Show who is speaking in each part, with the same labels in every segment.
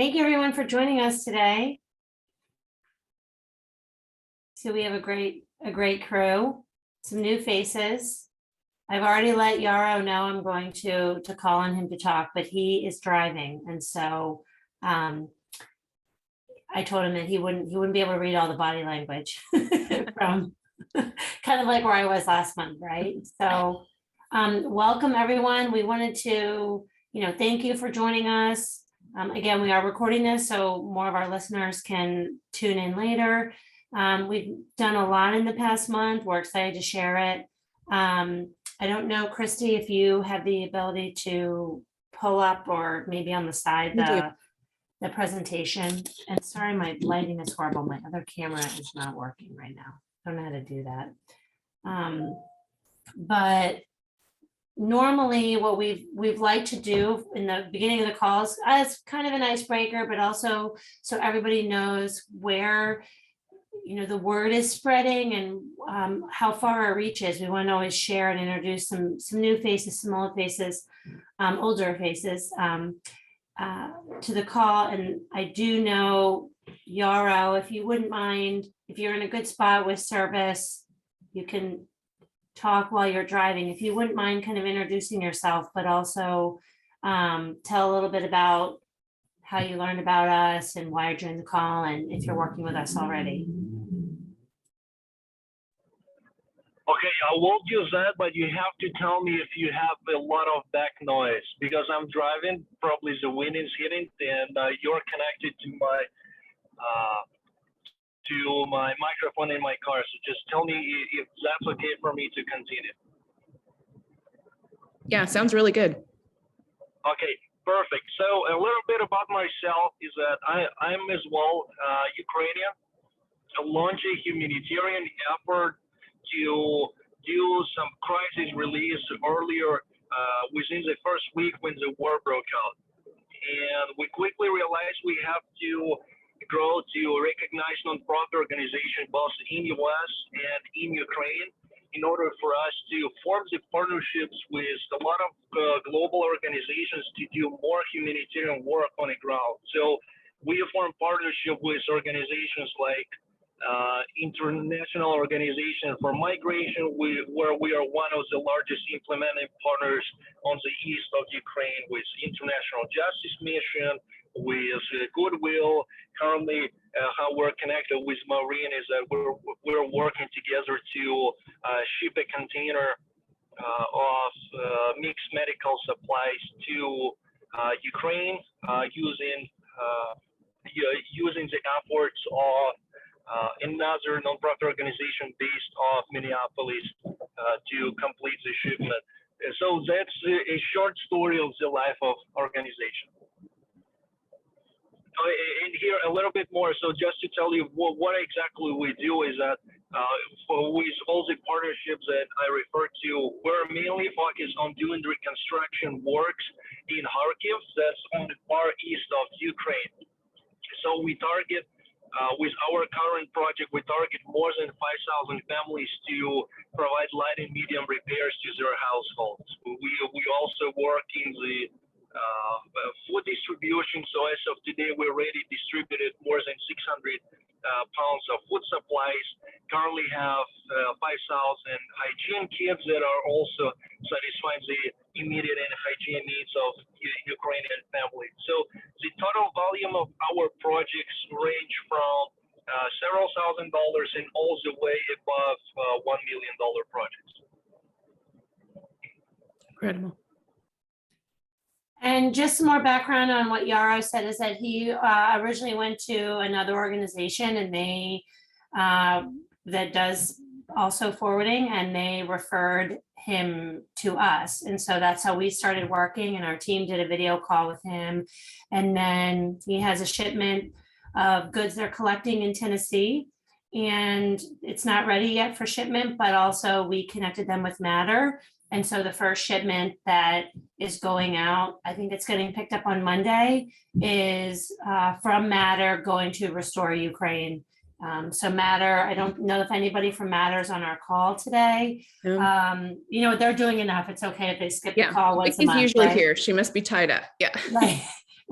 Speaker 1: Thank you everyone for joining us today. So we have a great crew, some new faces. I've already let Yarrow know I'm going to call on him to talk, but he is driving. And so I told him that he wouldn't be able to read all the body language from kind of like where I was last month, right? So welcome everyone. We wanted to, thank you for joining us. Again, we are recording this so more of our listeners can tune in later. We've done a lot in the past month. We're excited to share it. I don't know, Christy, if you have the ability to pull up or maybe on the side the presentation. And sorry, my lighting is horrible. My other camera is not working right now. I don't know how to do that. But normally what we've liked to do in the beginning of the calls as kind of an icebreaker, but also so everybody knows where the word is spreading and how far it reaches. We want to always share and introduce some new faces, some old faces, older faces to the call. And I do know, Yarrow, if you wouldn't mind, if you're in a good spot with service, you can talk while you're driving. If you wouldn't mind kind of introducing yourself, but also tell a little bit about how you learned about us and why you're doing the call and if you're working with us already.
Speaker 2: Okay, I won't use that, but you have to tell me if you have a lot of back noise because I'm driving, probably the wind is hitting and you're connected to my microphone in my car. So just tell me if that's okay for me to continue.
Speaker 3: Yeah, sounds really good.
Speaker 2: Okay, perfect. So a little bit about myself is that I'm as well Ukrainian. I launched a humanitarian effort to do some crisis release earlier within the first week when the war broke out. And we quickly realized we have to grow to recognize non-profit organizations both in US and in Ukraine in order for us to form the partnerships with a lot of global organizations to do more humanitarian work on the ground. So we form partnership with organizations like International Organization for Migration, where we are one of the largest implementing partners on the east of Ukraine with International Justice Mission, with Goodwill. Currently, how we're connected with Marine is that we're working together to ship a container of mixed medical supplies to Ukraine using the efforts of another nonprofit organization based off Minneapolis to complete the shipment. So that's a short story of the life of organization. And here a little bit more. So just to tell you what exactly we do is that with all the partnerships that I refer to, we're mainly focused on doing the reconstruction works in Kharkiv, that's on the far east of Ukraine. So we target with our current project, we target more than 5,000 families to provide light and medium repairs to their households. We also work in the food distribution. So as of today, we already distributed more than 600 pounds of food supplies. Currently have 5,000 hygiene kits that are also satisfying the immediate and hygiene needs of Ukrainian families. So the total volume of our projects range from several $1,000s and all the way above $1 million projects.
Speaker 3: Incredible.
Speaker 1: And just some more background on what Yarrow said is that he originally went to another organization and they that does also forwarding, and they referred him to us. And so that's how we started working, and our team did a video call with him. And then he has a shipment of goods they're collecting in Tennessee, and it's not ready yet for shipment, but also we connected them with Matter. And so the first shipment that is going out, I think it's getting picked up on Monday, is from Matter going to Restore Ukraine. So Matter, I don't know if anybody from Matter is on our call today. They're doing enough. It's okay if they skip the call once a month.
Speaker 3: He's usually here. She must be tied up. Yeah.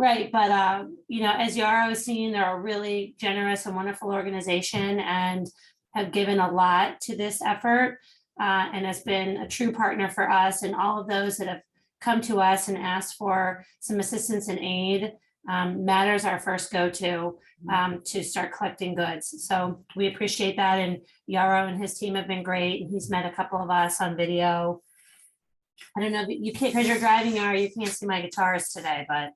Speaker 1: Right, but you know, as Yarrow has seen, they're a really generous and wonderful organization and have given a lot to this effort, and has been a true partner for us, and all of those that have come to us and asked for some assistance and aid. Matter's our first go-to to start collecting goods. So we appreciate that, and Yarrow and his team have been great, and he's met a couple of us on video. I don't know, you can't, because you're driving, or you can't see my guitars today, but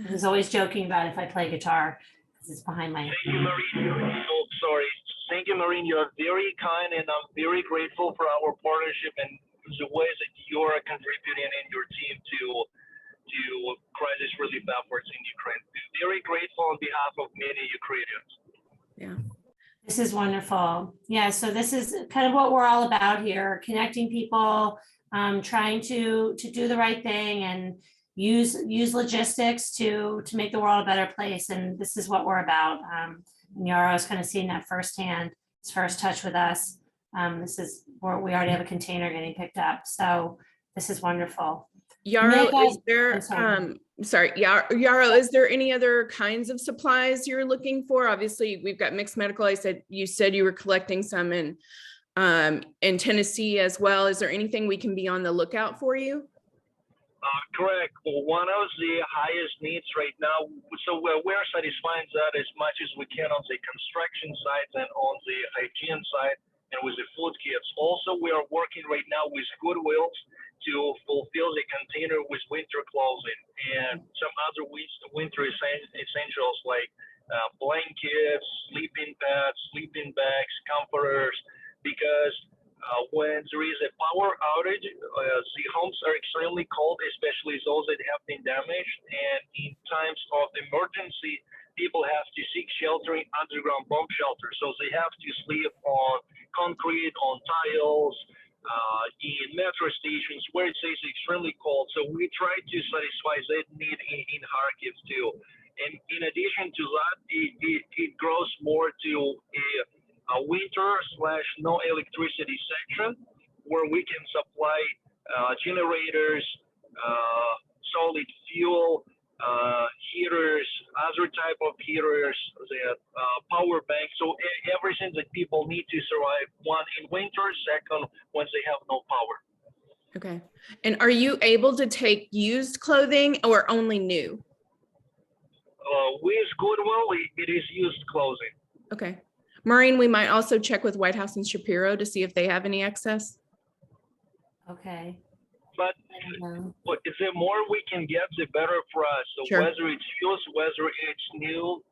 Speaker 1: he's always joking about if I play guitar, because it's behind my.
Speaker 2: Thank you, Maureen. Oh, sorry. Thank you, Maureen. You're very kind, and I'm very grateful for our partnership and the ways that you're contributing in your team to crisis relief efforts in Ukraine. Very grateful on behalf of many Ukrainians.
Speaker 3: Yeah.
Speaker 1: This is wonderful. Yeah, so this is kind of what we're all about here, connecting people, trying to do the right thing and use logistics to make the world a better place. And this is what we're about. Yarrow's kind of seeing that firsthand, his first touch with us. This is where we already have a container getting picked up. So this is wonderful.
Speaker 3: Yarrow, is there,
Speaker 1: I'm
Speaker 3: sorry, Yarrow, is there any other kinds of supplies you're looking for? Obviously, we've got mixed medical. You said you were collecting some in Tennessee as well. Is there anything we can be on the lookout for you?
Speaker 2: Correct. Well, one of the highest needs right now, so we're satisfying that as much as we can on the construction side and on the hygiene side and with the food kits. Also, we are working right now with Goodwills to fulfill the container with winter clothing and some other winter essentials like blankets, sleeping pads, sleeping bags, comforters, because when there is a power outage, the homes are extremely cold, especially those that have been damaged. And in times of emergency, people have to seek shelter in underground bomb shelters. So they have to sleep on concrete, on tiles, in metro stations where it says extremely cold. So we try to satisfy that need in Kharkiv too. And in addition to that, it grows more to a winter/no electricity section where we can supply generators, solid fuel, heaters, other type of heaters, the power banks. So everything that people need to survive, one in winter, second when they have no power.
Speaker 3: Okay. And are you able to take used clothing or only new?
Speaker 2: With Goodwill, it is used clothing.
Speaker 3: Okay. Maureen, we might also check with White House and Shapiro to see if they have any excess.
Speaker 1: Okay.
Speaker 2: But the more we can get, the better for us. So
Speaker 3: Sure.
Speaker 2: whether it's used, whether it's new,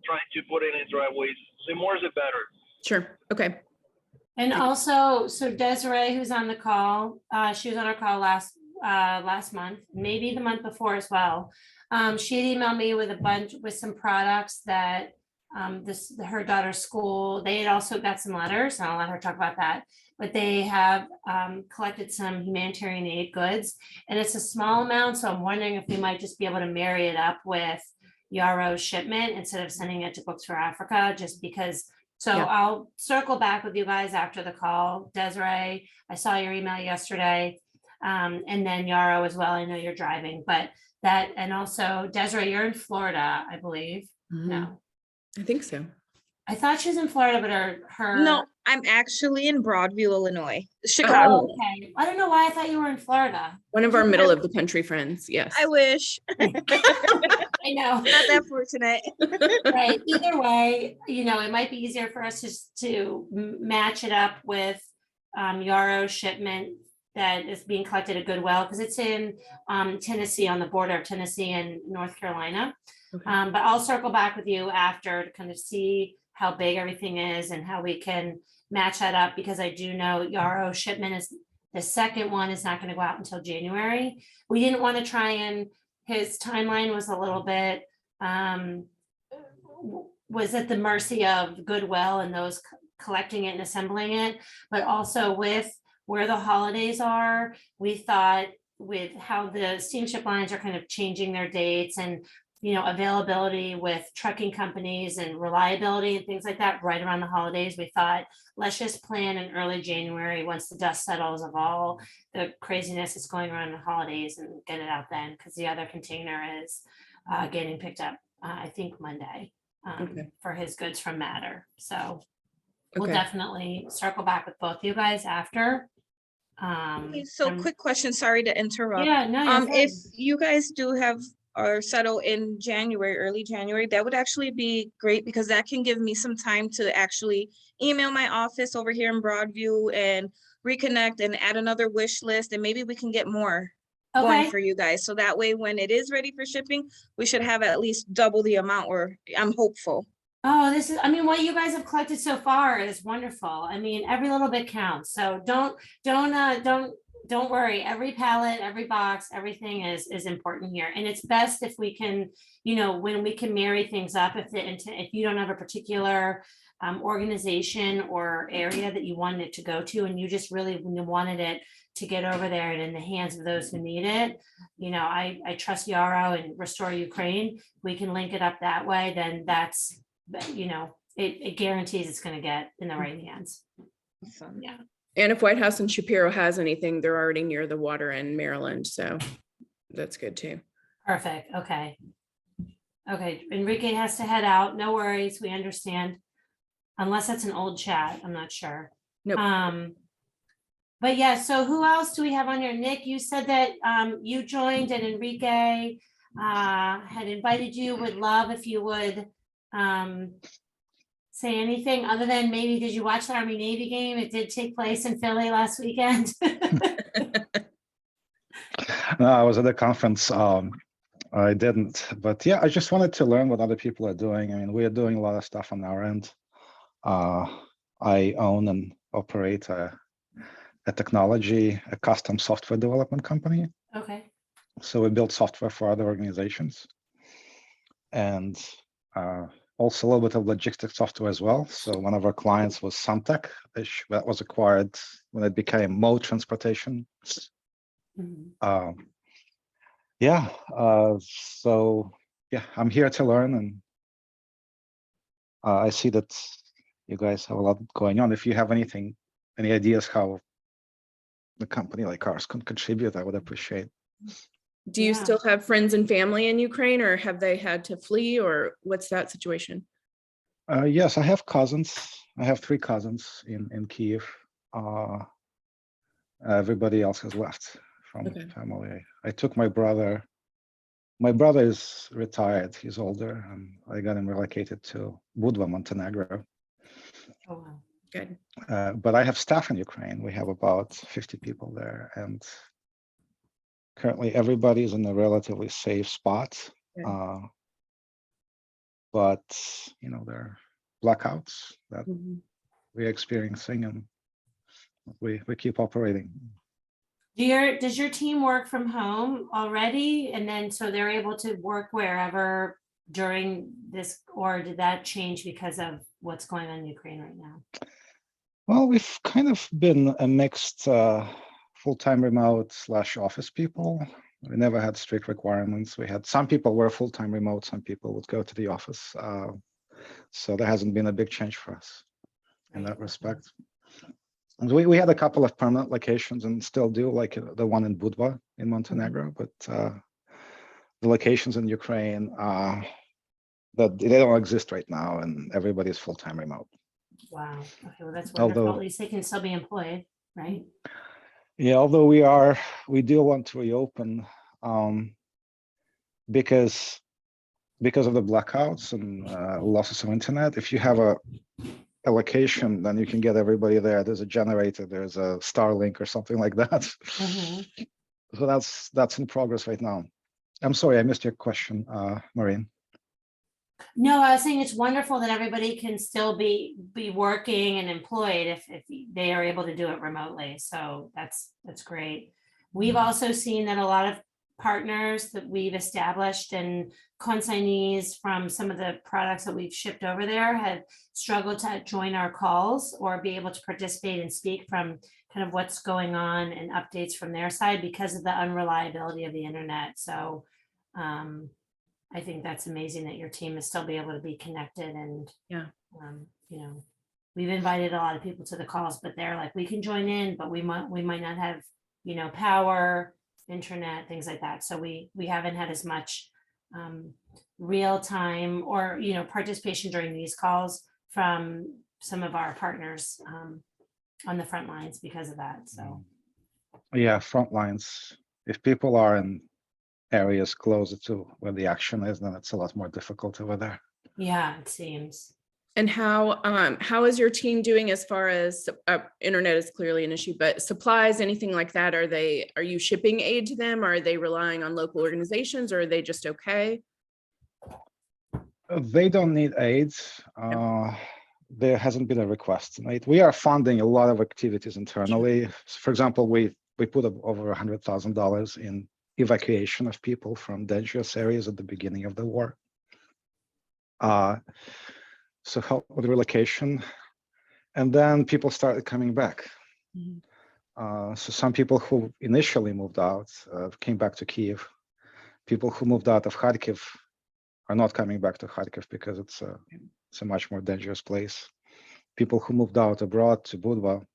Speaker 2: trying to put it in the right ways, the more the better.
Speaker 3: Sure. Okay.
Speaker 1: And also, so Desiree, who's on the call, she was on our call last month, maybe the month before as well. She had emailed me with some products that her daughter's school, they had also got some letters, and I'll let her talk about that, but they have collected some humanitarian aid goods, and it's a small amount. So I'm wondering if we might just be able to marry it up with Yarrow's shipment instead of sending it to Books for Africa, just because. So
Speaker 3: Yeah.
Speaker 1: I'll circle back with you guys after the call. Desiree, I saw your email yesterday. And then Yarrow as well. I know you're driving, but that, and also Desiree, you're in Florida, I believe. No,
Speaker 3: I think so.
Speaker 1: I thought she was in Florida, but her.
Speaker 4: No, I'm actually in Broadview, Illinois. Chicago.
Speaker 1: Oh, okay. I don't know why I thought you were in Florida.
Speaker 3: One of our middle of the country friends. Yes.
Speaker 4: I wish.
Speaker 1: I know.
Speaker 4: Not that fortunate.
Speaker 1: Right. Either way, you know, it might be easier for us just to match it up with Yarrow's shipment that is being collected at Goodwill, because it's in Tennessee, on the border of Tennessee and North Carolina.
Speaker 3: Okay.
Speaker 1: But I'll circle back with you after to kind of see how big everything is and how we can match that up, because I do know Yarrow's shipment is, the second one is not going to go out until January. We didn't want to try, and his timeline was a little bit, was at the mercy of Goodwill and those collecting it and assembling it, but also with where the holidays are, we thought with how the steamship lines are kind of changing their dates and availability with trucking companies and reliability and things like that right around the holidays. We thought, let's just plan in early January, once the dust settles of all the craziness that's going around the holidays, and get it out then, because the other container is getting picked up, I think Monday,
Speaker 3: Okay.
Speaker 1: for his goods from Matter. So we'll
Speaker 3: Okay.
Speaker 1: definitely circle back with both you guys after.
Speaker 4: Okay, so
Speaker 1: I'm-
Speaker 4: quick question, sorry to interrupt.
Speaker 1: Yeah, no, you're
Speaker 4: If
Speaker 1: fine.
Speaker 4: you guys do have or settle in January, early January, that would actually be great because that can give me some time to actually email my office over here in Broadview and reconnect and add another wish list, and maybe we can get more going
Speaker 1: Okay.
Speaker 4: for you guys. So that way, when it is ready for shipping, we should have at least double the amount, or I'm hopeful.
Speaker 1: Oh, what you guys have collected so far is wonderful. I mean, every little bit counts. So don't worry. Every pallet, every box, everything is important here. And it's best if we can, when we can marry things up, if you don't have a particular organization or area that you wanted it to go to, and you just really wanted it to get over there and in the hands of those who need it, I trust Yarrow and Restore Ukraine. We can link it up that way, then that's, it guarantees it's going to get in the right hands.
Speaker 4: Awesome.
Speaker 1: Yeah.
Speaker 3: And if White House and Shapiro has anything, they're already near the water in Maryland, so that's good too.
Speaker 1: Perfect. Okay. Okay. Enrique has to head out. No worries. We understand. Unless that's an old chat. I'm not sure.
Speaker 3: Nope.
Speaker 1: But yeah, so who else do we have on here? Nick, you said that you joined and Enrique had invited you. Would love if you would say anything other than maybe, did you watch the Army Navy game? It did take place in Philly last weekend.
Speaker 5: No, I was at the conference. I didn't, but yeah, I just wanted to learn what other people are doing. I mean, we are doing a lot of stuff on our end. I own and operate a technology, a custom software development company.
Speaker 1: Okay.
Speaker 5: So we build software for other organizations, and also a little bit of logistics software as well. So one of our clients was Suntech, that was acquired when it became Mode Transportation.
Speaker 1: Mhm.
Speaker 5: So yeah, I'm here to learn, and I see that you guys have a lot going on. If you have any ideas how the company like ours can contribute, I would appreciate.
Speaker 3: Do you
Speaker 1: Yeah.
Speaker 3: still have friends and family in Ukraine, or have they had to flee, or what's that situation?
Speaker 5: Yes, I have cousins. I have 3 cousins in Kiev. Everybody else has left from
Speaker 3: Okay.
Speaker 5: family. I took my brother. My brother is retired. He's older, and I got him relocated to Budva, Montenegro.
Speaker 1: Oh, wow.
Speaker 3: Good.
Speaker 5: But I have staff in Ukraine. We have about 50 people there, and currently everybody is in a relatively safe spot.
Speaker 3: Okay.
Speaker 5: But there are blackouts that
Speaker 3: Mhm.
Speaker 5: we're experiencing, and we keep operating.
Speaker 1: Does your team work from home already? And then so they're able to work wherever during this, or did that change because of what's going on in Ukraine right now?
Speaker 5: Well, we've kind of been a mixed full-time remote / office people. We never had strict requirements. We had some people were full-time remote, some people would go to the office. So there hasn't been a big change for us in that respect. And we had a couple of permanent locations and still do, like the one in Budva in Montenegro, but the locations in Ukraine, that they don't exist right now, and everybody's full-time remote.
Speaker 1: Wow. Okay, well, that's wonderful.
Speaker 5: Although-
Speaker 1: At least they can still be employed, right?
Speaker 5: Yeah, although we do want to reopen because of the blackouts and losses of internet. If you have a location, then you can get everybody there. There's a generator, there's a Starlink or something like that.
Speaker 1: Mhm.
Speaker 5: So that's in progress right now. I'm sorry, I missed your question, Maureen.
Speaker 1: No, I was saying it's wonderful that everybody can still be working and employed if they are able to do it remotely. So that's great. We've also seen that a lot of partners that we've established and consignees from some of the products that we've shipped over there have struggled to join our calls or be able to participate and speak from kind of what's going on and updates from their side because of the unreliability of the internet. So I think that's amazing that your team is still be able to be connected and,
Speaker 3: Yeah.
Speaker 1: you know, we've invited a lot of people to the calls, but they're like, we can join in, but we might not have, you know, power, internet, things like that. So we haven't had as much real time or, you know, participation during these calls from some of our partners on the front lines because of that. So
Speaker 5: Yeah, front lines. If people are in areas closer to where the action is, then it's a lot more difficult over there.
Speaker 1: yeah, it seems.
Speaker 3: And how is your team doing as far as internet is clearly an issue, but supplies, anything like that? Are you shipping aid to them? Are they relying on local organizations, or are they just okay?
Speaker 5: They don't need aid. There hasn't been a request tonight. We are funding a lot of activities internally. For example, we put up over $100,000 in evacuation of people from dangerous areas at the beginning of the war. So help with relocation, and then people started coming back. So some people who initially moved out came back to Kyiv. People who moved out of Kharkiv are not coming back to Kharkiv because it's a much more dangerous place. People who moved out abroad to Budva,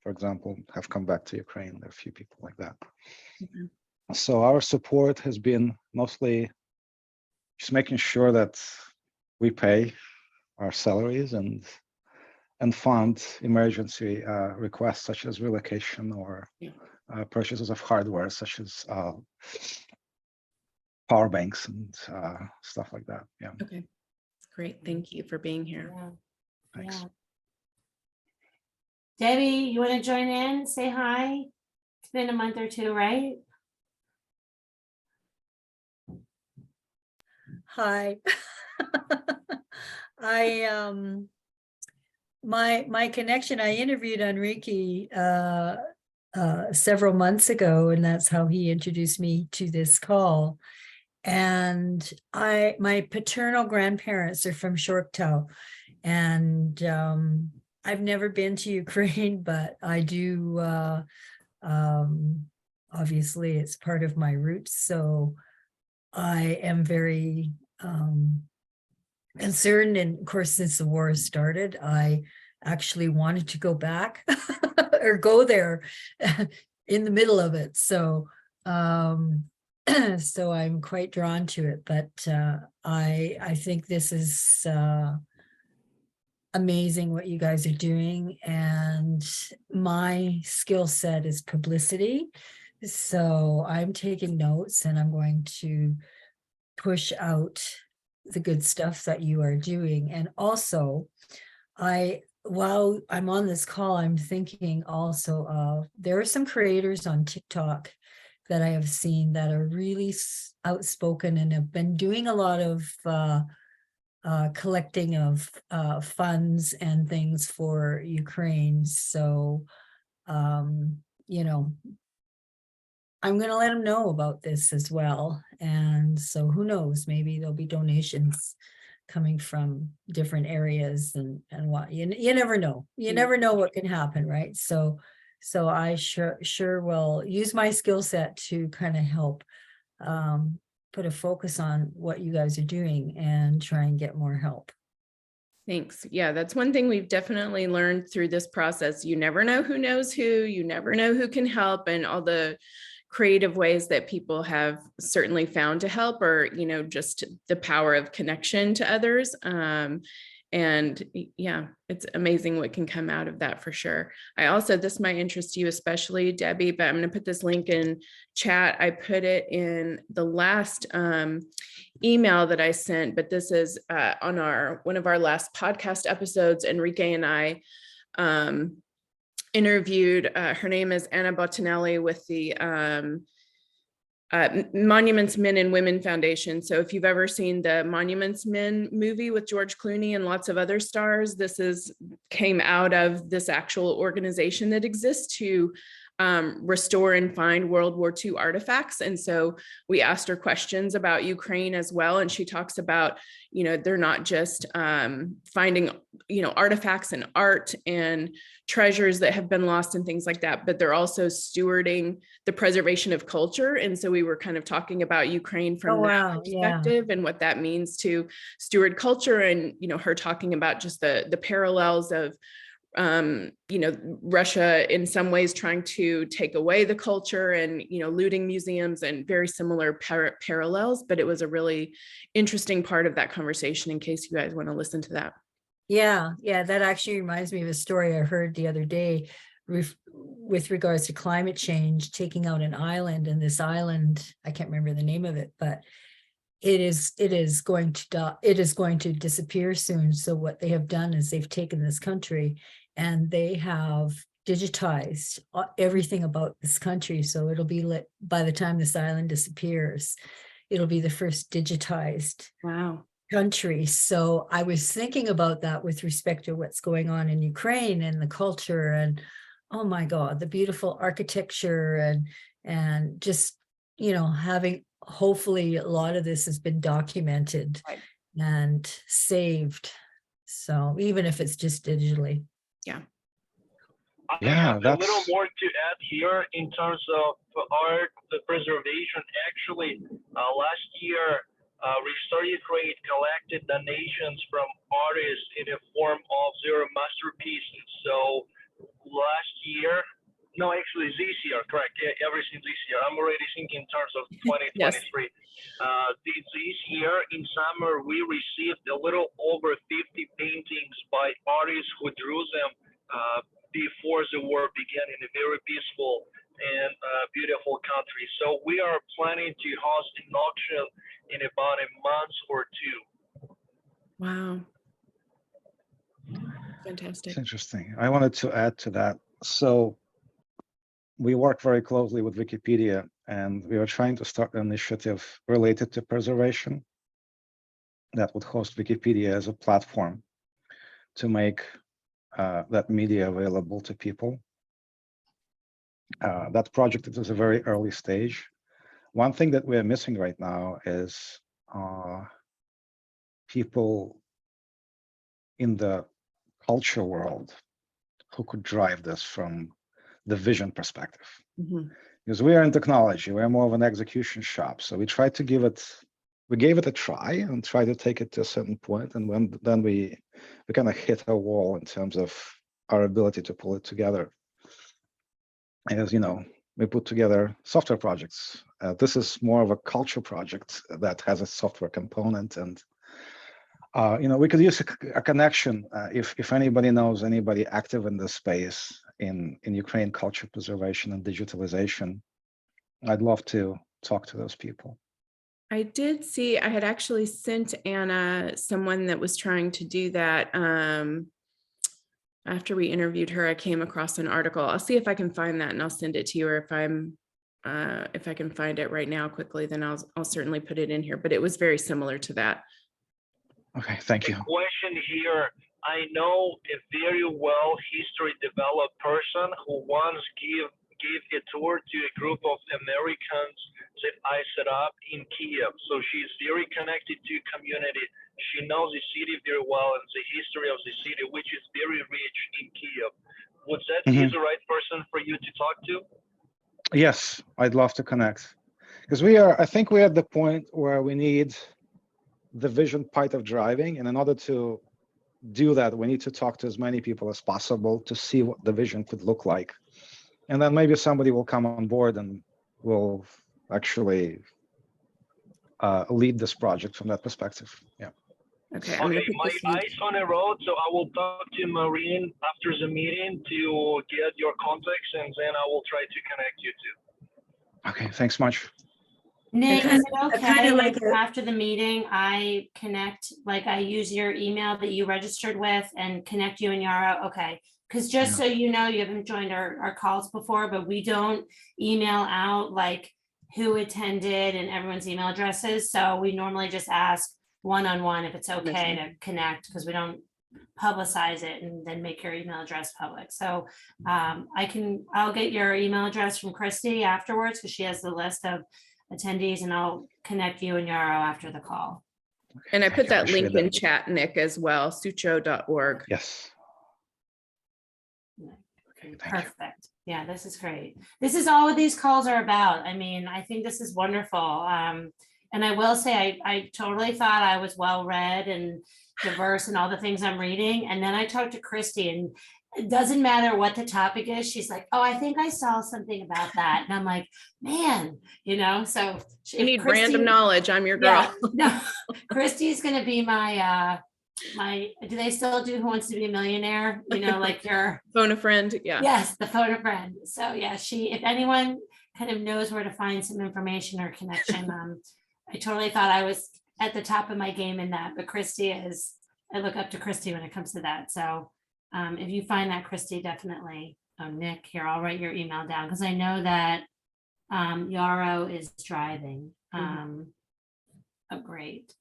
Speaker 5: for example, have come back to Ukraine. There are a few people like that. So our support has been mostly just making sure that we pay our salaries and fund emergency requests such as relocation or purchases of hardware such as power banks and stuff like that. Yeah.
Speaker 3: Okay, great. Thank you for being here.
Speaker 1: Yeah.
Speaker 5: Thanks.
Speaker 1: Yeah. Debbie, you want to join in? Say hi. It's been a month or two, right?
Speaker 6: Hi. My connection, I interviewed Enrique several months ago, and that's how he introduced me to this call. And my paternal grandparents are from Shorktau, and I've never been to Ukraine, but I do. Obviously, it's part of my roots, so I am very concerned. And of course, since the war started, I actually wanted to go back or go there in the middle of it. So, so I'm quite drawn to it. But I think this is amazing what you guys are doing, and my skill set is publicity. So I'm taking notes, and I'm going to push out the good stuff that you are doing. And also, while I'm on this call, I'm thinking also of, there are some creators on TikTok that I have seen that are really outspoken and have been doing a lot of collecting of funds and things for Ukraine. So, you know, I'm going to let them know about this as well. And so who knows, maybe there'll be donations coming from different areas and what, you never know. You never know what can happen, right? So I sure will use my skill set to kind of help put a focus on what you guys are doing and try and get more help.
Speaker 3: Thanks. Yeah, that's one thing we've definitely learned through this process. You never know who knows who, you never know who can help, and all the creative ways that people have certainly found to help, or, you know, just the power of connection to others. And yeah, it's amazing what can come out of that for sure. I also, this might interest you especially, Debbie, but I'm going to put this link in chat. I put it in the last email that I sent, but this is on one of our last podcast episodes. Enrique and I interviewed, her name is Anna Bottinelli with the Monuments Men and Women Foundation. So if you've ever seen the Monuments Men movie with George Clooney and lots of other stars, this came out of this actual organization that exists to restore and find World War II artifacts. And so we asked her questions about Ukraine as well. And she talks about, they're not just finding, artifacts and art and treasures that have been lost and things like that, but they're also stewarding the preservation of culture. And so we were kind of talking about Ukraine from that perspective and what that means to steward culture. And, her talking about just the parallels of Russia in some ways trying to take away the culture and, looting museums, and very similar parallels, but it was a really interesting part of that conversation in case you guys want to listen to that.
Speaker 6: Yeah, that actually reminds me of a story I heard the other day with regards to climate change, taking out an island, and this island, I can't remember the name of it, but it is going to disappear soon. So what they have done is they've taken this country and they have digitized everything about this country. So it'll be lit by the time this island disappears, it'll be the first digitized country. So I was thinking about that with respect to what's going on in Ukraine and the culture, and oh my God, the beautiful architecture and just, having, hopefully a lot of this has been documented and saved. So even if it's just digitally.
Speaker 2: I have a little more to add here in terms of art preservation. Actually, last year, Restore Ukraine collected donations from artists in the form of their masterpieces. So last year, no, actually this year, correct, everything this year. I'm already thinking in terms of 2023.
Speaker 3: Yes.
Speaker 2: This year in summer, we received a little over 50 paintings by artists who drew them before the war began in a very peaceful and beautiful country. So we are planning to host an auction in about a month or two.
Speaker 3: Wow. Fantastic.
Speaker 5: It's interesting. I wanted to add to that. So we work very closely with Wikipedia, and we are trying to start an initiative related to preservation that would host Wikipedia as a platform to make that media available to people. That project is a very early stage. One thing that we're missing right now is people in the culture world who could drive this from the vision perspective. Because we are in technology, we're more of an execution shop. So we tried to we gave it a try and try to take it to a certain point, and then we kind of hit a wall in terms of our ability to pull it together. As we put together software projects. This is more of a culture project that has a software component, and we could use a connection. If anybody knows anybody active in this space in Ukraine culture preservation and digitalization, I'd love to talk to those people.
Speaker 3: I did see, I had actually sent Anna someone that was trying to do that. After we interviewed her, I came across an article. I'll see if I can find that and I'll send it to you, or if I can find it right now quickly, then I'll certainly put it in here, but it was very similar to that.
Speaker 5: Okay, thank you.
Speaker 2: Question here. I know a very well history developed person who once gave a tour to a group of Americans that I set up in Kiev. So she's very connected to community. She knows the city very well and the history of the city, which is very rich in Kiev. Would that be the right person for you to talk to?
Speaker 5: Yes, I'd love to connect. Because I think we're at the point where we need the vision part of driving. And in order to do that, we need to talk to as many people as possible to see what the vision could look like. And then maybe somebody will come on board and will actually lead this project from that perspective. Yeah.
Speaker 3: Okay.
Speaker 2: Okay, my eyes on the road, so I will talk to Maureen after the meeting to get your contacts, and then I will try to connect you two.
Speaker 5: Okay, thanks much.
Speaker 1: Nick, is it okay
Speaker 6: like
Speaker 1: if after the meeting, I connect, like I use your email that you registered with and connect you and Yara? Okay, because just so you know, you haven't joined our calls before, but we don't email out like who attended and everyone's email addresses. So we normally just ask one-on-one if it's okay to connect, because we don't publicize it and then make your email address public. So I'll get your email address from Christy afterwards because she has the list of attendees, and I'll connect you and Yarrow after the call.
Speaker 3: And I
Speaker 5: Thank
Speaker 3: put
Speaker 5: you,
Speaker 3: that
Speaker 5: appreciate
Speaker 3: link in chat, Nick, as well, sucho.org.
Speaker 5: Yes. Okay, thank you.
Speaker 1: Perfect. Yeah, this is great. This is all what these calls are about. I mean, I think this is wonderful. And I will say, I totally thought I was well-read and diverse and all the things I'm reading. And then I talked to Christy, and it doesn't matter what the topic is. She's like, oh, I think I saw something about that. And I'm like, man, so.
Speaker 3: You need
Speaker 1: Christy-
Speaker 3: random knowledge. I'm your girl.
Speaker 1: Yeah, no, Christy's gonna be my, do they still do Who Wants to Be a Millionaire? Like your.
Speaker 3: Phone a friend. Yeah.
Speaker 1: Yes, the photo friend. So yeah, if anyone kind of knows where to find some information or connection, I totally thought I was at the top of my game in that, but Christy I look up to Christy when it comes to that. So if you find that, Christy, definitely, Nick, here, I'll write your email down because I know that Yarrow is driving. Oh, great.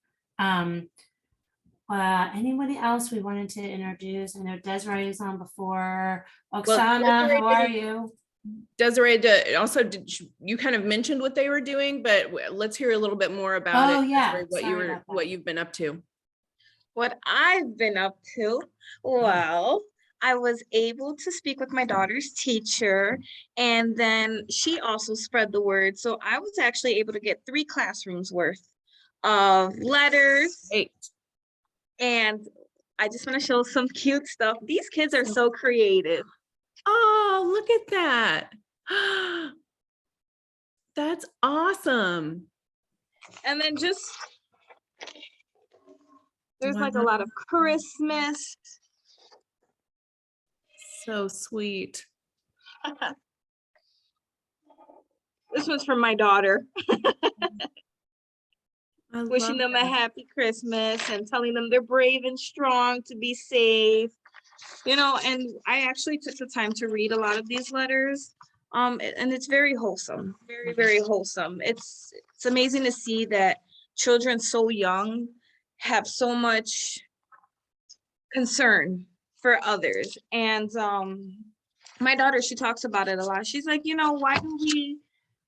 Speaker 1: Anybody else we wanted to introduce? I know Desiree was on before. Oksana,
Speaker 3: Desiree
Speaker 1: how are you?
Speaker 3: Desiree, also, you kind of mentioned what they were doing, but let's hear a little bit more about
Speaker 1: Oh,
Speaker 3: it.
Speaker 1: yeah.
Speaker 3: Desiree,
Speaker 1: Sorry about that.
Speaker 3: what you've been up to.
Speaker 4: What I've been up to, well, I was able to speak with my daughter's teacher, and then she also spread the word. So I was actually able to get 3 classrooms worth of letters.
Speaker 3: 8.
Speaker 4: And I just want to show some cute stuff. These kids are so creative.
Speaker 3: Oh, look at that. That's awesome.
Speaker 4: And then there's like a lot of Christmas.
Speaker 3: So sweet.
Speaker 4: This one's from my daughter,
Speaker 3: I
Speaker 4: wishing
Speaker 3: love
Speaker 4: them a
Speaker 3: that.
Speaker 4: happy Christmas and telling them they're brave and strong to be safe. And I actually took the time to read a lot of these letters. And it's very wholesome, very, very wholesome. It's amazing to see that children so young have so much concern for others. And my daughter, she talks about it a lot. She's like, why do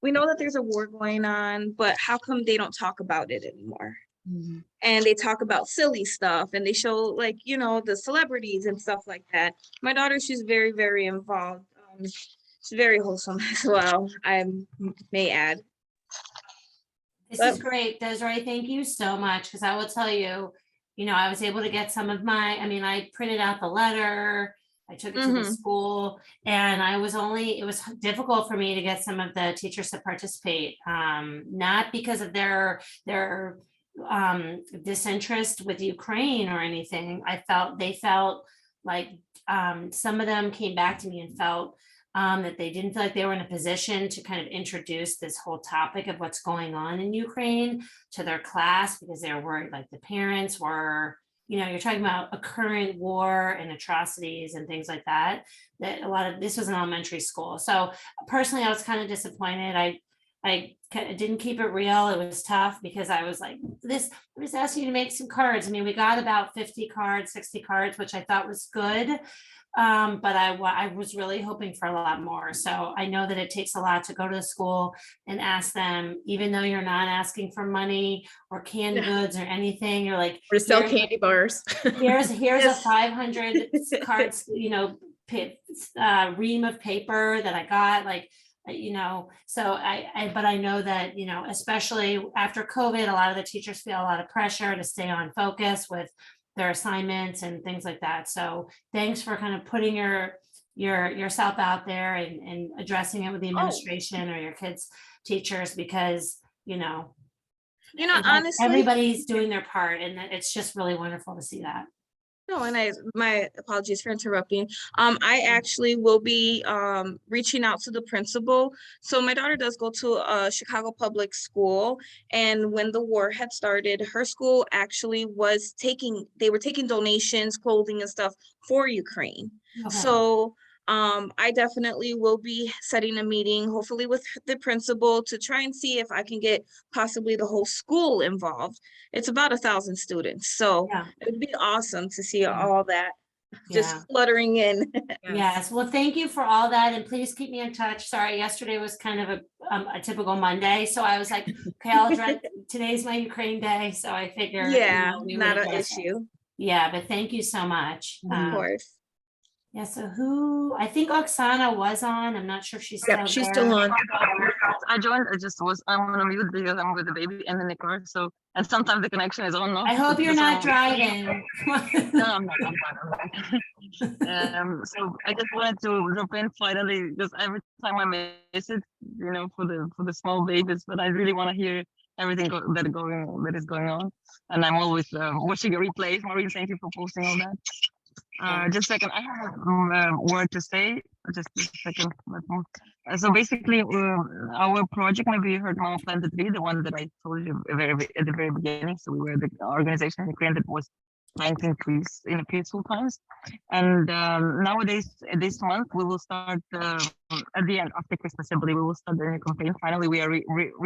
Speaker 4: we know that there's a war going on, but how come they don't talk about it anymore?
Speaker 3: Mhm.
Speaker 4: And they talk about silly stuff, and they show the celebrities and stuff like that. My daughter, she's very, very involved. She's very wholesome as well, I may add.
Speaker 1: This is great, Desiree. Thank you so much. Because I will tell you, I was able to get some of I printed out the letter. I took it to the school, and it was difficult for me to get some of the teachers to participate. Not because of their disinterest with Ukraine or anything. They felt like some of them came back to me and felt that they didn't feel like they were in a position to kind of introduce this whole topic of what's going on in Ukraine to their class, because they were worried, like the parents were, you're talking about a current war and atrocities and things like that, that a lot of this was an elementary school. So personally, I was kind of disappointed. I didn't keep it real. It was tough because I was like, I'm just asking you to make some cards. We got about 50 cards, 60 cards, which I thought was good. But I was really hoping for a lot more. So I know that it takes a lot to go to the school and ask them, even though you're not asking for money or canned goods or anything, you're like,
Speaker 3: Or to sell candy bars.
Speaker 1: here's a 500 cards, ream of paper that I got, so but I know that, especially after COVID, a lot of the teachers feel a lot of pressure to stay on focus with their assignments and things like that. So thanks for kind of putting yourself out there and addressing it with the administration or your kids' teachers, because,
Speaker 4: honestly,
Speaker 1: everybody's doing their part, and it's just really wonderful to see that.
Speaker 4: No, and my apologies for interrupting. I actually will be reaching out to the principal. So my daughter does go to a Chicago public school, and when the war had started, her school actually they were taking donations, clothing and stuff for Ukraine.
Speaker 1: Okay.
Speaker 4: So I definitely will be setting a meeting, hopefully with the principal, to try and see if I can get possibly the whole school involved. It's about 1,000 students, so
Speaker 1: Yeah,
Speaker 4: it'd be awesome to see
Speaker 1: Yeah.
Speaker 4: all that
Speaker 1: yeah.
Speaker 4: just fluttering in.
Speaker 1: Yes, well, thank you for all that, and please keep me in touch. Sorry, yesterday was kind of a typical Monday, so I was like, okay, I'll address, today's my Ukraine day, so I figure.
Speaker 4: Yeah,
Speaker 1: we would
Speaker 4: not an
Speaker 1: address it.
Speaker 4: issue,
Speaker 1: Yeah, but thank you so much.
Speaker 4: of course.
Speaker 1: Yeah, so I think Oksana was on, I'm not sure if she's still
Speaker 3: Yep, she's
Speaker 1: there.
Speaker 3: still on.
Speaker 7: I joined. I'm on mute because I'm with the baby and in the car. So, and sometimes the connection is on. Off,
Speaker 1: I hope you're
Speaker 7: that's
Speaker 1: not
Speaker 7: why I'm-
Speaker 1: driving.
Speaker 7: No, I'm not. I'm fine. I'm fine. So I just wanted to drop in finally because every time I miss it, for the small babies, but I really want to hear everything that is going on, and I'm always watching a replay. Maureen, thank you for posting all that. Just a second, I have a word to say. Just a second. So basically, our project, maybe you heard Mama Planted Tree, the one that I told you at the very beginning. So we were the organization in Ukraine that was planting trees in a peaceful times. And nowadays, this month, we will start at the end after Christmas, I believe, we will start the new campaign. Finally, we are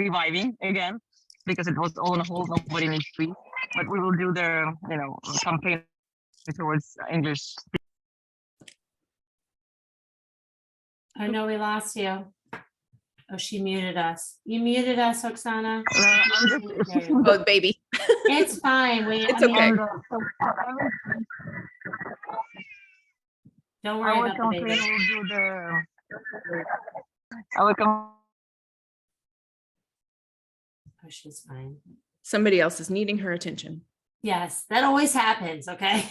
Speaker 7: reviving again because it was all on hold. Nobody needs trees, but we will do the campaign towards English.
Speaker 1: I know we lost you. Oh, she muted us. You muted us, Oksana. There you go.
Speaker 3: Oh, baby.
Speaker 1: It's fine.
Speaker 3: It's okay.
Speaker 1: Don't worry
Speaker 7: Our
Speaker 1: about the
Speaker 7: campaign
Speaker 1: baby.
Speaker 7: will do the. Our
Speaker 1: Oh, she's fine.
Speaker 3: Somebody else is needing her attention.
Speaker 1: Yes, that always happens, okay?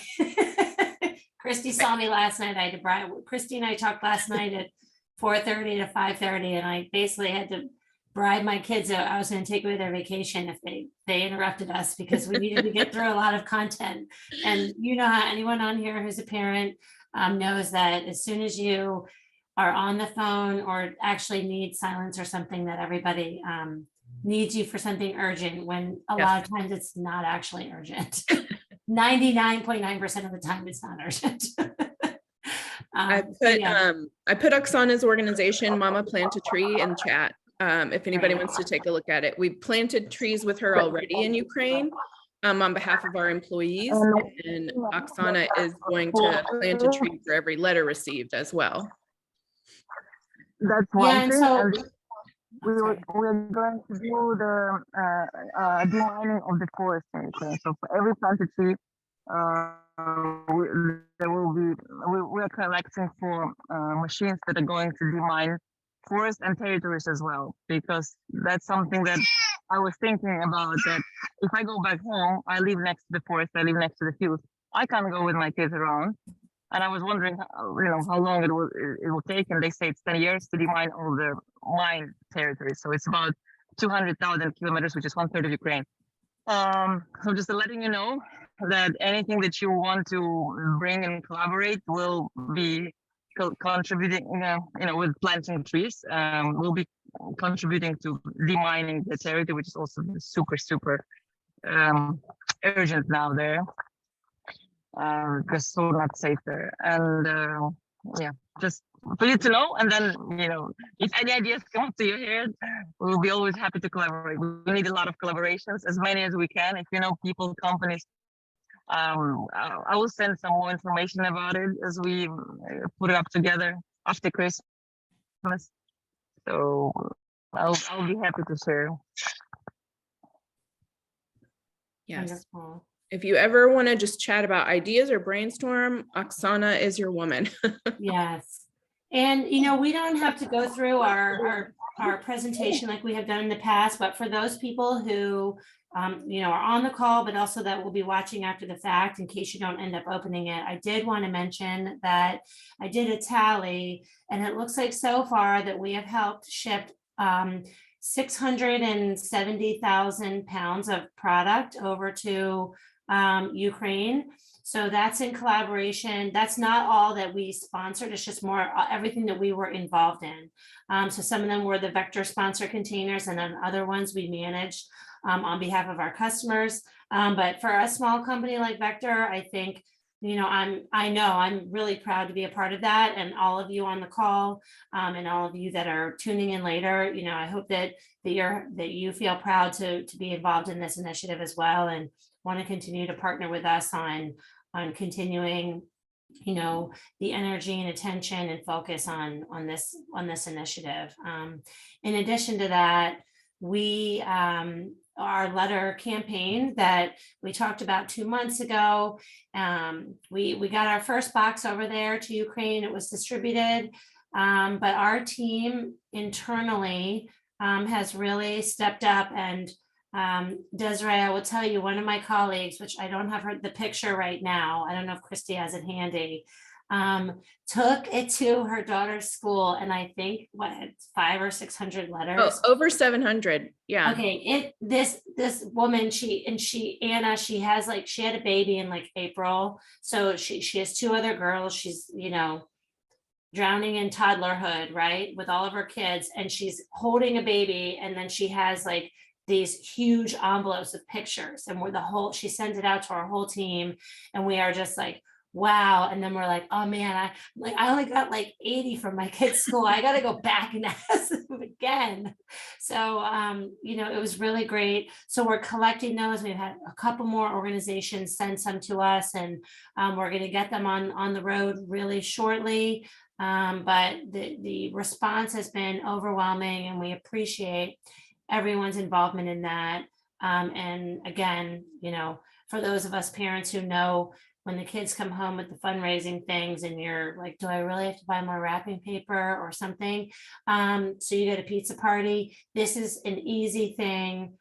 Speaker 1: Christy saw me last night. I had to bribe, Christy and I talked last night at 4:30 to 5:30, and I basically had to bribe my kids that I was going to take away their vacation if they interrupted us because we needed to get through a lot of content. And you know how anyone on here who's a parent knows that as soon as you are on the phone or actually need silence or something, that everybody needs you for something urgent, when a lot of times it's not actually urgent. 99.9% of the time it's not urgent.
Speaker 3: I put Oksana's organization, Mama Plant a Tree, in chat. If anybody wants to take a look at it. We planted trees with her already in Ukraine on behalf of our employees. And Oksana is going to plant a tree for every letter received as well.
Speaker 7: That's
Speaker 1: Yeah,
Speaker 7: one
Speaker 1: and
Speaker 7: thing.
Speaker 1: so-
Speaker 7: And we're going to do the demining of the forest in Ukraine. So for every planted tree, there will be, we are collecting for machines that are going to demine forests and territories as well, because that's something that I was thinking about, that if I go back home, I live next to the forest, I live next to the field. I can't go with my kids around. And I was wondering, how long it will take, and they say it's 10 years to demine all the mine territories. So it's about 200,000 kilometers, which is 1/3 of Ukraine. So just letting you know that anything that you want to bring and collaborate will be contributing, with planting trees. We'll be contributing to demining the territory, which is also super, super urgent now there. Because so not safe there. And just for you to know. And then, if any ideas come up to your head, we'll be always happy to collaborate. We need a lot of collaborations, as many as we can. If you know people, companies, I will send some more information about it as we put it up together after Christmas. So I'll be happy to share.
Speaker 3: Yes.
Speaker 1: Wonderful.
Speaker 3: If you ever want to just chat about ideas or brainstorm, Oksana is your woman.
Speaker 1: Yes. And, we don't have to go through our presentation like we have done in the past, but for those people who, are on the call, but also that will be watching after the fact, in case you don't end up opening it, I did want to mention that I did a tally, and it looks like so far that we have helped ship 670,000 pounds of product over to Ukraine. So that's in collaboration. That's not all that we sponsored. It's just more everything that we were involved in. So some of them were the Vector sponsor containers, and then other ones we managed on behalf of our customers. But for a small company like Vector, I think I know I'm really proud to be a part of that, and all of you on the call, and all of you that are tuning in later, I hope that you feel proud to be involved in this initiative as well, and want to continue to partner with us on continuing, the energy and attention and focus on this initiative. In addition to that, we our letter campaign that we talked about 2 months ago. We got our first box over there to Ukraine. It was distributed, but our team internally has really stepped up. And Desiree, I will tell you, one of my colleagues, which I don't have the picture right now, I don't know if Christy has it handy, took it to her daughter's school, and I think 500 or 600 letters.
Speaker 3: Oh, over 700. Yeah.
Speaker 1: Okay, this woman, Anna, she had a baby in like April, so she has 2 other girls. She's drowning in toddlerhood, right, with all of her kids, and she's holding a baby, and then she has like these huge envelopes of pictures, and she sends it out to our whole team, and we are just like, wow. And then we're like, oh man, I only got like 80 from my kids' school. I got to go back and ask them again. So, it was really great. So we're collecting those. We've had a couple more organizations send some to us, and we're going to get them on the road really shortly. But the response has been overwhelming, and we appreciate everyone's involvement in that. And again, for those of us parents who know, when the kids come home with the fundraising things and you're like, do I really have to buy more wrapping paper or something? So you get a pizza party. This is an easy thing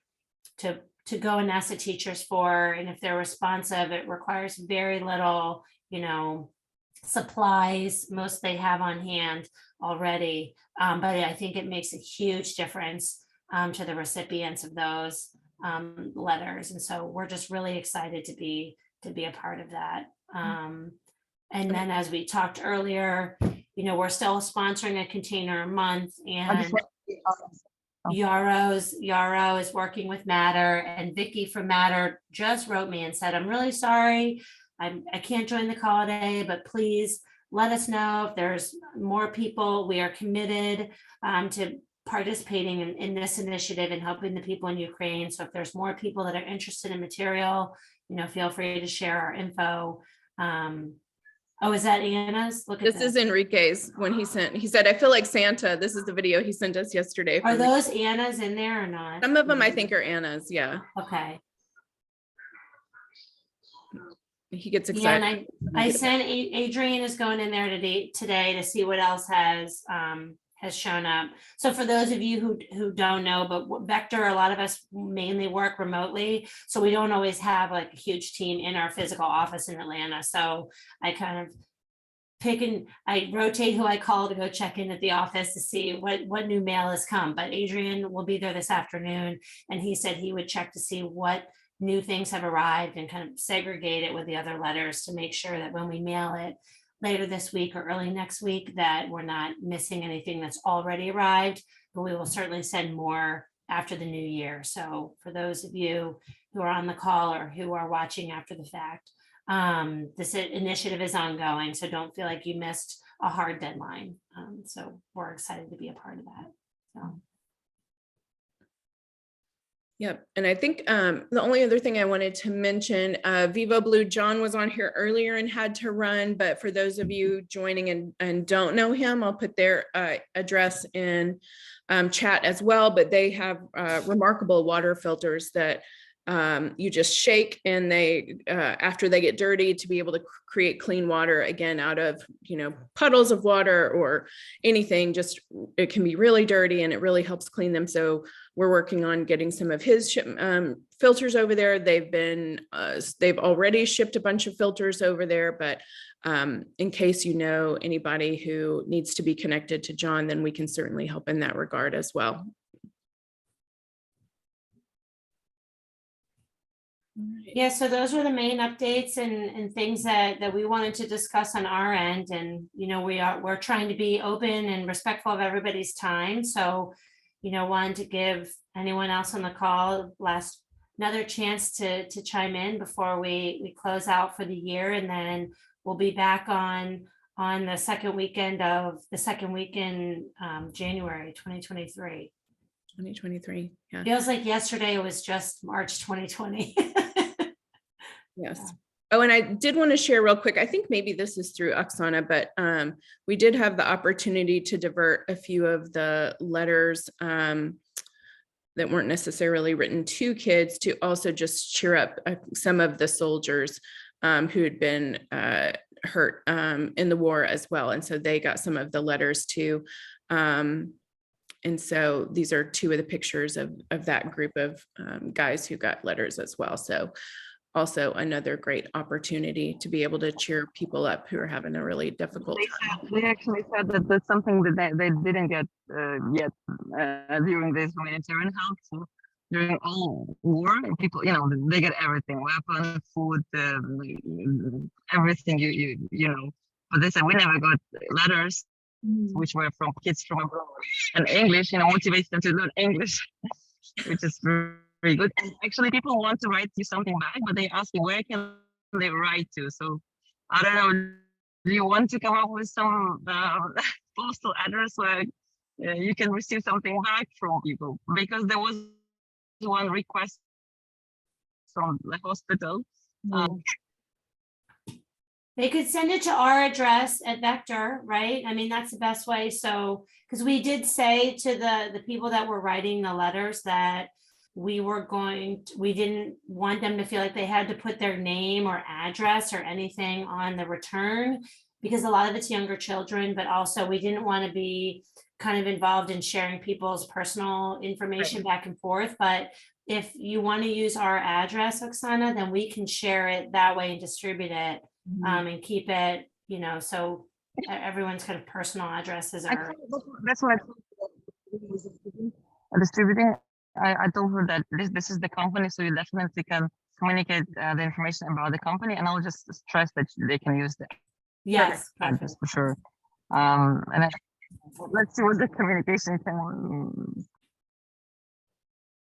Speaker 1: to go and ask the teachers for. And if they're responsive, it requires very little, supplies. Most they have on hand already. But I think it makes a huge difference to the recipients of those letters. And so we're just really excited to be a part of that. And then, as we talked earlier, we're still sponsoring a container a month, and Yarrow is working with Matter, and Vicky from Matter just wrote me and said, I'm really sorry, I can't join the call today, but please let us know if there's more people. We are committed to participating in this initiative and helping the people in Ukraine. So if there's more people that are interested in material, feel free to share our info. Oh, is that Anna's? Look at
Speaker 3: This is Enrique's when he said, I feel like Santa. This is the video he sent us yesterday.
Speaker 1: Are those Anna's in there or not?
Speaker 3: Some of them I think are Anna's. Yeah.
Speaker 1: Okay.
Speaker 3: He gets
Speaker 1: Yeah,
Speaker 3: excited.
Speaker 1: and I sent Adrian is going in there today to see what else has shown up. So for those of you who don't know, but Vector, a lot of us mainly work remotely, so we don't always have like a huge team in our physical office in Atlanta. So I kind of I rotate who I call to go check in at the office to see what new mail has come. But Adrian will be there this afternoon, and he said he would check to see what new things have arrived and kind of segregate it with the other letters to make sure that when we mail it later this week or early next week, that we're not missing anything that's already arrived, but we will certainly send more after the new year. So for those of you who are on the call or who are watching after the fact, this initiative is ongoing, so don't feel like you missed a hard deadline. So we're excited to be a part of that. So.
Speaker 3: Yep. And I think the only other thing I wanted to mention, Vivo Blue, John was on here earlier and had to run, but for those of you joining and don't know him, I'll put their address in chat as well, but they have remarkable water filters that you just shake, and they after they get dirty, to be able to create clean water again out of puddles of water or anything. Just it can be really dirty, and it really helps clean them. So we're working on getting some of his filters over there. They've already shipped a bunch of filters over there, but in case anybody who needs to be connected to John, then we can certainly help in that regard as well.
Speaker 1: Yeah, so those were the main updates and things that we wanted to discuss on our end. And we're trying to be open and respectful of everybody's time. So wanted to give anyone else on the call last another chance to chime in before we close out for the year, and then we'll be back on the second week in January 2023.
Speaker 3: 2023, yeah.
Speaker 1: Feels like yesterday it was just March 2020.
Speaker 3: Yes. Oh, and I did want to share real quick, I think maybe this is through Oksana, but we did have the opportunity to divert a few of the letters that weren't necessarily written to kids to also just cheer up some of the soldiers who had been hurt in the war as well. And so they got some of the letters too. And so these are two of the pictures of that group of guys who got letters as well. So also another great opportunity to be able to cheer people up who are having a really difficult time.
Speaker 7: They actually said that that's something that they didn't get yet during this humanitarian help. So during all war, people, they get everything: weapons, food, everything. You know. But they said we never got letters, which were from kids from abroad, and English. Motivates them to learn English, which is very good. And actually, people want to write you something back, but they ask you where can they write to. So I don't know. Do you want to come up with some postal address where you can receive something back from people? Because there was one request from the hospital.
Speaker 1: They could send it to our address at Vector, right? I mean, that's the best way. So, because we did say to the people that were writing the letters that we didn't want them to feel like they had to put their name or address or anything on the return, because a lot of it's younger children, but also we didn't want to be kind of involved in sharing people's personal information back and forth. But if you want to use our address, Oksana, then we can share it that way and distribute it and keep it, so everyone's kind of personal addresses are.
Speaker 7: That's what distributing. I told her that this is the company, so you definitely can communicate the information about the company, and I'll just stress that they can use the
Speaker 1: Yes,
Speaker 7: address
Speaker 1: perfect.
Speaker 7: for sure. And let's see what the communication can.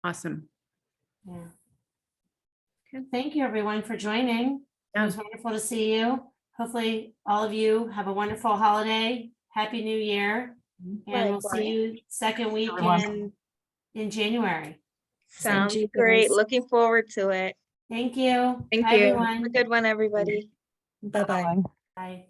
Speaker 3: Awesome.
Speaker 1: Yeah. Okay. Thank you, everyone, for joining. It was wonderful to see you. Hopefully, all of you have a wonderful holiday. Happy New Year. And we'll see you second week in January.
Speaker 4: Sounds
Speaker 6: you
Speaker 4: great.
Speaker 6: guys.
Speaker 4: Looking forward to it.
Speaker 1: Thank you.
Speaker 3: Thank
Speaker 1: Bye,
Speaker 3: you.
Speaker 1: everyone.
Speaker 4: Have a good one, everybody.
Speaker 6: Bye-bye.
Speaker 1: Bye.